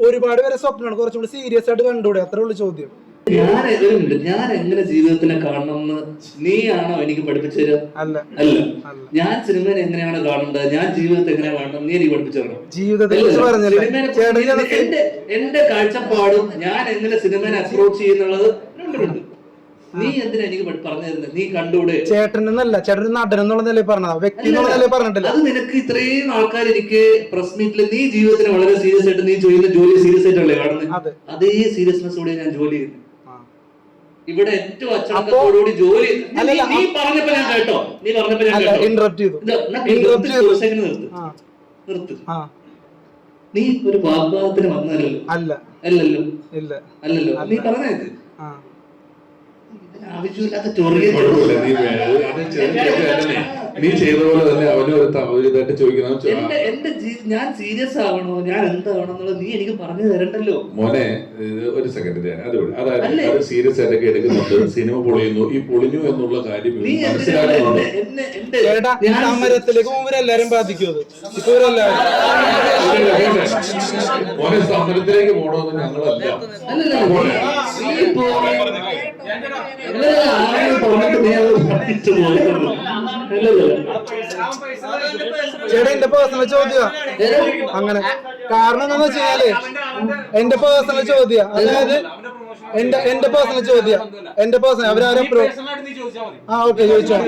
ഒരുപാട് പേരെ സ്വപ്നമാണ് കുറച്ചും കൂടി സീരിയസ് ആയിട്ട് കണ്ടുകൂടെ? അത്രേ ഉള്ളൂ ചോദ്യം. ഞാൻ എങ്ങനെ ജീവിതത്തിനെ കാണണമെന്ന് നീയാണോ എനിക്ക് പഠിപ്പിച്ചു തരാ? അല്ല. ഞാൻ സിനിമയെ എങ്ങനെയാണ് കാണേണ്ടത്, ഞാൻ ജീവിതത്തെ എങ്ങനെയാണ് കാണണം, നീ എനിക്ക് പഠിപ്പിച്ചു തരണം. ജീവിതത്തെ എന്റെ കാഴ്ചപ്പാടും ഞാൻ എങ്ങനെ സിനിമയെ അപ്രോച്ച് ചെയ്യുന്നുള്ളത് നീ എന്തിനാ എനിക്ക് പറഞ്ഞു തരുന്നത്? നീ കണ്ടൂടെ? ചേട്ടനെന്നല്ല, ചേട്ടൻ നടൻ എന്നുള്ള നിലയിൽ പറഞ്ഞതാ, വ്യക്തി എന്നുള്ള നിലയിൽ പറഞ്ഞിട്ടില്ല. അത് നിനക്ക് ഇത്രയും ആൾക്കാർ എനിക്ക് പ്രസ് മീറ്റില് നീ ജീവിതത്തിന് വളരെ സീരിയസ് ആയിട്ട് നീ ചെയ്യുന്ന ജോലി സീരിയസ് ആയിട്ടല്ലേ കാണുന്നത്? അതേ സീരിയസ്നെസ്സോടെ ഞാൻ ജോലി ചെയ്യുന്നു. ഇവിടെ ഏറ്റവും അച്ചടക്കത്തോടുകൂടി ജോലി. നീ പറഞ്ഞപ്പോ ഞാൻ കേട്ടോ, നിർത്ത്. നീ ഒരു വാഗ്വാദത്തിന് വന്നല്ലോ? അല്ലല്ലോ. നീ പറഞ്ഞേക്ക്. ആവശ്യമില്ലാത്ത നീ ചെയ്ത പോലെ തന്നെ അവനൊരു ചോദിക്കണം, ഞാൻ സീരിയസ് ആവണോ, ഞാൻ എന്താവണം എന്നുള്ളത് നീ എനിക്ക് പറഞ്ഞു തരണ്ടല്ലോ. മോനെ ഒരു സെക്കൻഡ്, അതായത് സീരിയസ് ആയിട്ടൊക്കെ എടുക്കുന്നുണ്ട്. സിനിമ പൊളിയുന്നു, ഈ പൊളിഞ്ഞു എന്നുള്ള കാര്യം എല്ലാരും ബാധിക്കും. മോനെ സമരത്തിലേക്ക് പോകണമെന്ന് ഞങ്ങളല്ല. ചേട്ടാ എന്റെ പേഴ്സണൽ ചോദ്യം അങ്ങനെ. കാരണം എന്താന്ന് വെച്ചാല് എന്റെ പേഴ്സണൽ ചോദ്യം, അതായത് എന്റെ പേഴ്സണൽ ചോദ്യം, എന്റെ പേഴ്സണൽ അവരാരും ഓക്കെ ചോദിച്ചോ.